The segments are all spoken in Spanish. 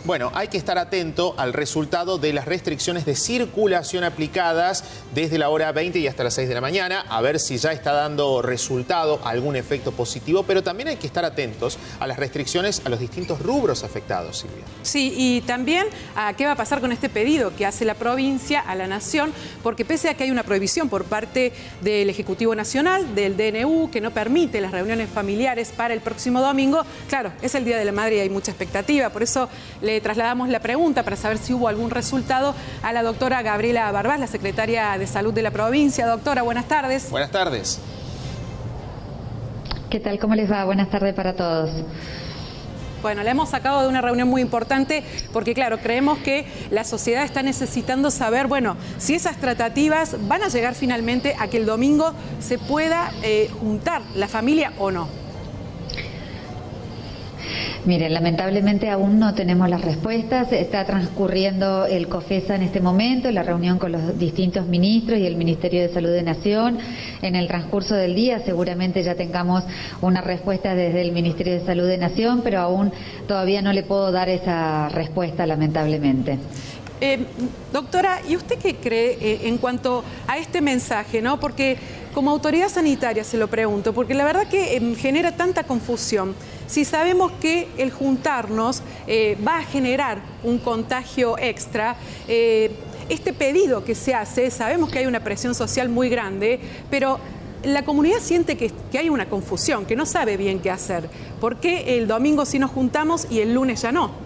Bueno, hay que estar atento al resultado de las restricciones de circulación aplicadas desde la hora 20 y hasta las 6 de la mañana, a ver si ya está dando resultado, algún efecto positivo, pero también hay que estar atentos a las restricciones a los distintos rubros afectados, Silvia. Sí, y también a qué va a pasar con este pedido que hace la provincia a la Nación, porque pese a que hay una prohibición por parte del Ejecutivo Nacional, del DNU, que no permite las reuniones familiares para el próximo domingo, claro, es el Día de la Madre y hay mucha expectativa, por eso le trasladamos la pregunta para saber si hubo algún resultado a la doctora Gabriela Barbás, la secretaria de Salud de la provincia. Doctora, buenas tardes. Buenas tardes. ¿Qué tal? ¿Cómo les va? Buenas tardes para todos. Bueno, la hemos sacado de una reunión muy importante porque, claro, creemos que la sociedad está necesitando saber, bueno, si esas tratativas van a llegar finalmente a que el domingo se pueda juntar la familia o no. Miren, lamentablemente aún no tenemos las respuestas. Está transcurriendo el COFESA en este momento, la reunión con los distintos ministros y el Ministerio de Salud de Nación. En el transcurso del día seguramente ya tengamos una respuesta desde el Ministerio de Salud de Nación, pero aún todavía no le puedo dar esa respuesta, lamentablemente. Doctora, ¿y usted qué cree en cuanto a este mensaje, no? Porque como autoridad sanitaria se lo pregunto, porque la verdad que genera tanta confusión. Si sabemos que el juntarnos va a generar un contagio extra, este pedido que se hace, sabemos que hay una presión social muy grande, pero la comunidad siente que hay una confusión, que no sabe bien qué hacer. ¿Por qué el domingo sí nos juntamos y el lunes ya no?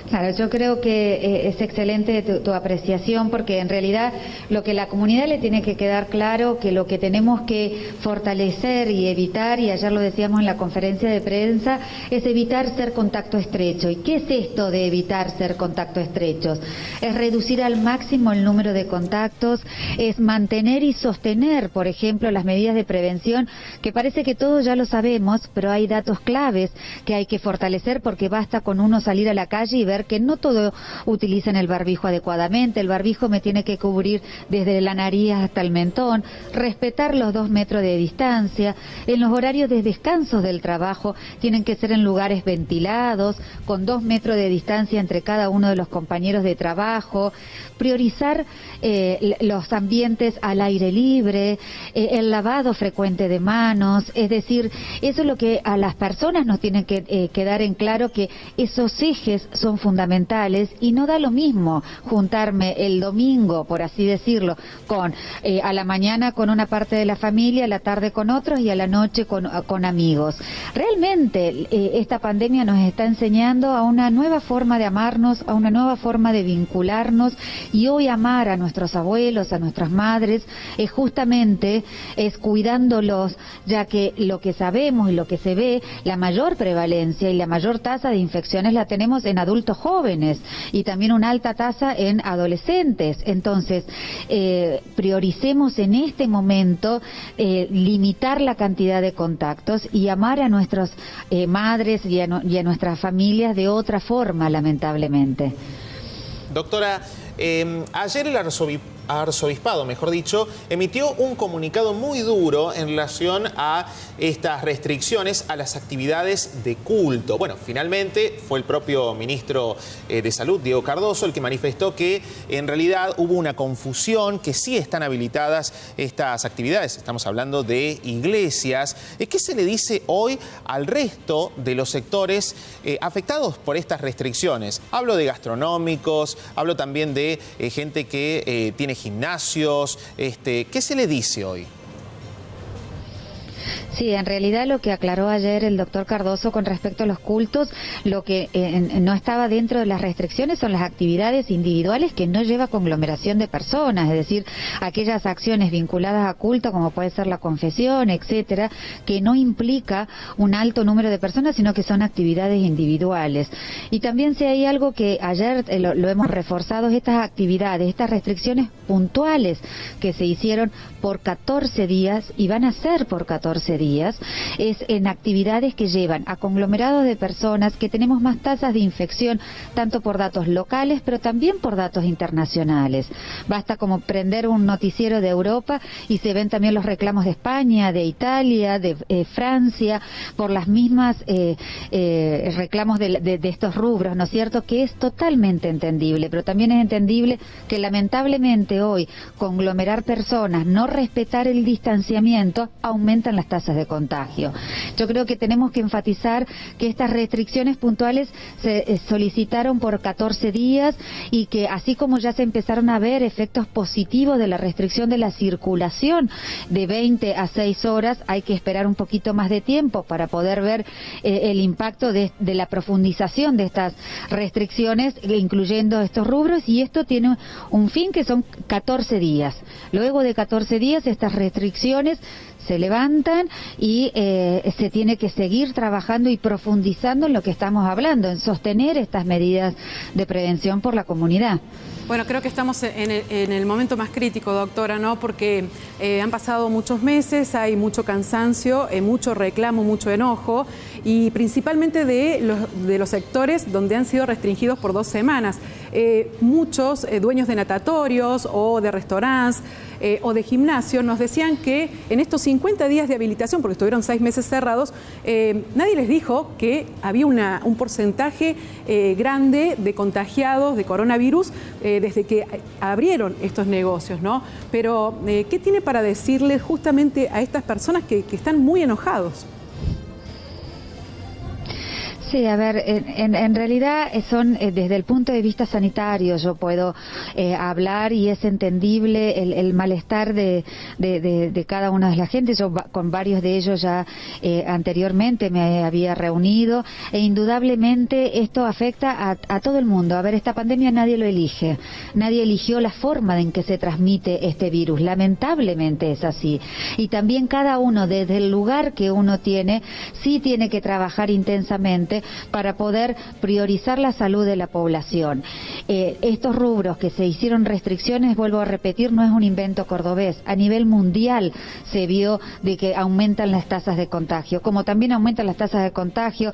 Claro, yo creo que es excelente tu apreciación, porque en realidad lo que la comunidad le tiene que quedar claro, que lo que tenemos que fortalecer y evitar, y ayer lo decíamos en la conferencia de prensa, es evitar ser contacto estrecho. ¿Y qué es esto de evitar ser contacto estrechos? Es reducir al máximo el número de contactos, es mantener y sostener, por ejemplo, las medidas de prevención, que parece que todos ya lo sabemos, pero hay datos claves que hay que fortalecer, porque basta con uno salir a la calle y ver que no todos utilizan el barbijo adecuadamente. El barbijo me tiene que cubrir desde la nariz hasta el mentón, respetar los 2 metros de distancia. En los horarios de descanso del trabajo tienen que ser en lugares ventilados, con 2 metros de distancia entre cada uno de los compañeros de trabajo, priorizar los ambientes al aire libre, el lavado frecuente de manos. Es decir, eso es lo que a las personas nos tienen que quedar en claro, que esos ejes son fundamentales, y no da lo mismo juntarme el domingo, por así decirlo, a la mañana con una parte de la familia, a la tarde con otros y a la noche con amigos. Realmente esta pandemia nos está enseñando a una nueva forma de amarnos, a una nueva forma de vincularnos, y hoy amar a nuestros abuelos, a nuestras madres, justamente es cuidándolos, ya que lo que sabemos y lo que se ve, la mayor prevalencia y la mayor tasa de infecciones la tenemos en adultos jóvenes, y también una alta tasa en adolescentes. Entonces, prioricemos en este momento limitar la cantidad de contactos y amar a nuestras madres y a nuestras familias de otra forma, lamentablemente. Doctora, ayer el arzobispado, mejor dicho, emitió un comunicado muy duro en relación a estas restricciones a las actividades de culto. Bueno, finalmente fue el propio ministro de Salud, Diego Cardoso, el que manifestó que en realidad hubo una confusión, que sí están habilitadas estas actividades. Estamos hablando de iglesias. ¿Qué se le dice hoy al resto de los sectores afectados por estas restricciones? Hablo de gastronómicos, hablo también de gente que tiene gimnasios. ¿Qué se le dice hoy? Sí, en realidad lo que aclaró ayer el doctor Cardoso con respecto a los cultos, lo que no estaba dentro de las restricciones son las actividades individuales que no lleva conglomeración de personas, es decir, aquellas acciones vinculadas a culto, como puede ser la confesión, etcétera, que no implica un alto número de personas, sino que son actividades individuales. Y también si hay algo que ayer lo hemos reforzado, es estas actividades, estas restricciones puntuales que se hicieron por 14 días y van a ser por 14 días. días, es en actividades que llevan a conglomerados de personas, que tenemos más tasas de infección, tanto por datos locales, pero también por datos internacionales. Basta como prender un noticiero de Europa y se ven también los reclamos de España, de Italia, de Francia, por las mismas reclamos de estos rubros, ¿no es cierto?, que es totalmente entendible, pero también es entendible que lamentablemente hoy conglomerar personas, no respetar el distanciamiento, aumentan las tasas de contagio. Yo creo que tenemos que enfatizar que estas restricciones puntuales se solicitaron por 14 días y que así como ya se empezaron a ver efectos positivos de la restricción de la circulación de 20 a 6 horas, hay que esperar un poquito más de tiempo para poder ver el impacto de la profundización de estas restricciones, incluyendo estos rubros, y esto tiene un fin que son 14 días. Luego de 14 días estas restricciones se levantan y se tiene que seguir trabajando y profundizando en lo que estamos hablando, en sostener estas medidas de prevención por la comunidad. Bueno, creo que estamos en el momento más crítico, doctora, ¿no? Porque han pasado muchos meses, hay mucho cansancio, mucho reclamo, mucho enojo, y principalmente de los sectores donde han sido restringidos por 2 semanas. Muchos dueños de natatorios o de restaurantes o de gimnasio nos decían que en estos 50 días de habilitación, porque estuvieron 6 meses cerrados, nadie les dijo que había un porcentaje grande de contagiados de coronavirus desde que abrieron estos negocios, ¿no? Pero, ¿qué tiene para decirles justamente a estas personas que están muy enojados? Sí, a ver, en realidad son desde el punto de vista sanitario, yo puedo hablar y es entendible el malestar de cada una de la gente. Yo con varios de ellos ya anteriormente me había reunido, e indudablemente esto afecta a todo el mundo. A ver, esta pandemia nadie lo elige, nadie eligió la forma en que se transmite este virus, lamentablemente es así. Y también cada uno desde el lugar que uno tiene, sí tiene que trabajar intensamente para poder priorizar la salud de la población. Estos rubros que se hicieron restricciones, vuelvo a repetir, no es un invento cordobés. A nivel mundial se vio de que aumentan las tasas de contagio, como también aumentan las tasas de contagio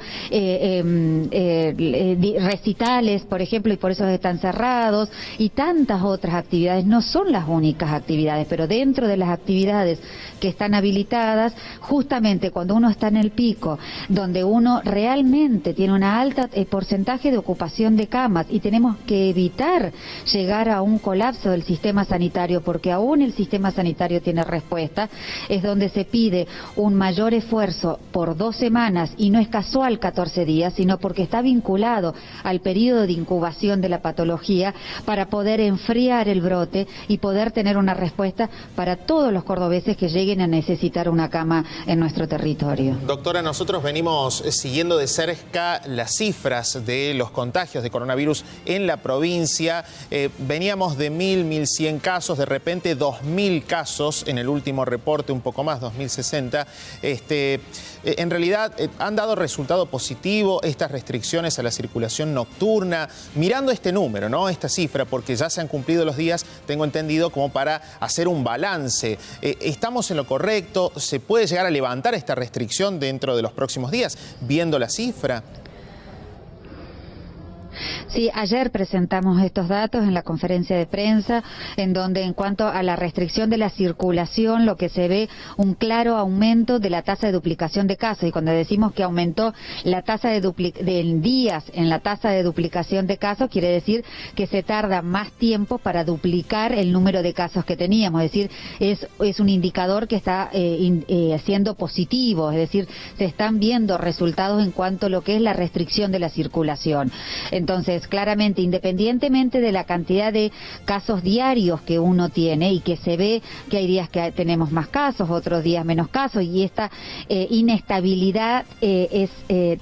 recitales, por ejemplo, y por eso están cerrados, y tantas otras actividades. No son las únicas actividades, pero dentro de las actividades que están habilitadas, justamente cuando uno está en el pico, donde uno realmente tiene una alta porcentaje de ocupación de camas, y tenemos que evitar llegar a un colapso del sistema sanitario, porque aún el sistema sanitario tiene respuesta, es donde se pide un mayor esfuerzo por 2 semanas, y no es casual 14 días, sino porque está vinculado al periodo de incubación de la patología, para poder enfriar el brote y poder tener una respuesta para todos los cordobeses que lleguen a necesitar una cama en nuestro territorio. Doctora, nosotros venimos siguiendo de cerca las cifras de los contagios de coronavirus en la provincia. Veníamos de 1.000, 1.100 casos, de repente 2.000 casos en el último reporte, un poco más, 2.060. En realidad, ¿han dado resultado positivo estas restricciones a la circulación nocturna? Mirando este número, ¿no? Esta cifra, porque ya se han cumplido los días, tengo entendido, como para hacer un balance. ¿Estamos en lo correcto? ¿Se puede llegar a levantar esta restricción dentro de los próximos días, viendo la cifra? Sí, ayer presentamos estos datos en la conferencia de prensa, en donde en cuanto a la restricción de la circulación, lo que se ve un claro aumento de la tasa de duplicación de casos. Y cuando decimos que aumentó la tasa de días en la tasa de duplicación de casos, quiere decir que se tarda más tiempo para duplicar el número de casos que teníamos. Es decir, es un indicador que está siendo positivo, es decir, se están viendo resultados en cuanto a lo que es la restricción de la circulación. Entonces, claramente, independientemente de la cantidad de casos diarios que uno tiene, y que se ve que hay días que tenemos más casos, otros días menos casos, y esta inestabilidad es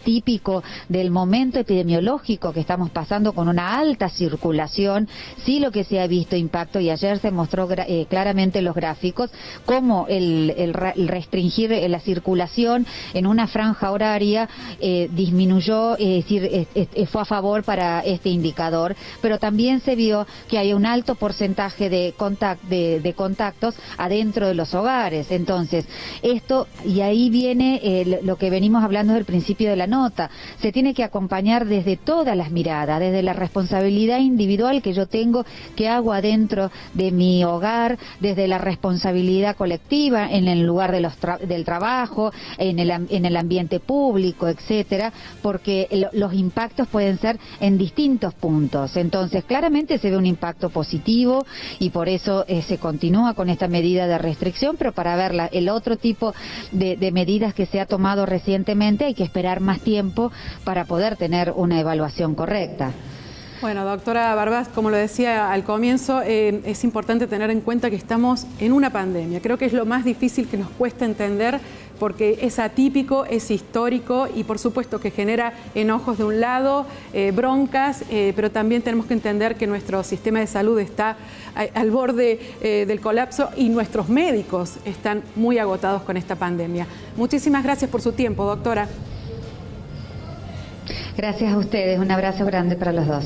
típico del momento epidemiológico que estamos pasando, con una alta circulación. Sí, lo que se ha visto impacto, y ayer se mostró claramente los gráficos, cómo el restringir la circulación en una franja horaria disminuyó, es decir, fue a favor para este indicador, pero también se vio que hay un alto porcentaje de contactos adentro de los hogares. Entonces, esto, y ahí viene lo que venimos hablando del principio de la nota, se tiene que acompañar desde todas las miradas, desde la responsabilidad individual que yo tengo, que hago adentro de mi hogar, desde la responsabilidad colectiva en el lugar de del trabajo, en el ambiente público, etcétera, porque los impactos pueden ser en distintos puntos. Entonces, claramente se ve un impacto positivo y por eso se continúa con esta medida de restricción, pero para ver el otro tipo de medidas que se ha tomado recientemente hay que esperar más tiempo para poder tener una evaluación correcta. Bueno, doctora Barbás, como lo decía al comienzo, es importante tener en cuenta que estamos en una pandemia. Creo que es lo más difícil que nos cuesta entender porque es atípico, es histórico y por supuesto que genera enojos de un lado, broncas, pero también tenemos que entender que nuestro sistema de salud está al borde del colapso y nuestros médicos están muy agotados con esta pandemia. Muchísimas gracias por su tiempo, doctora. Gracias a ustedes, un abrazo grande para los dos.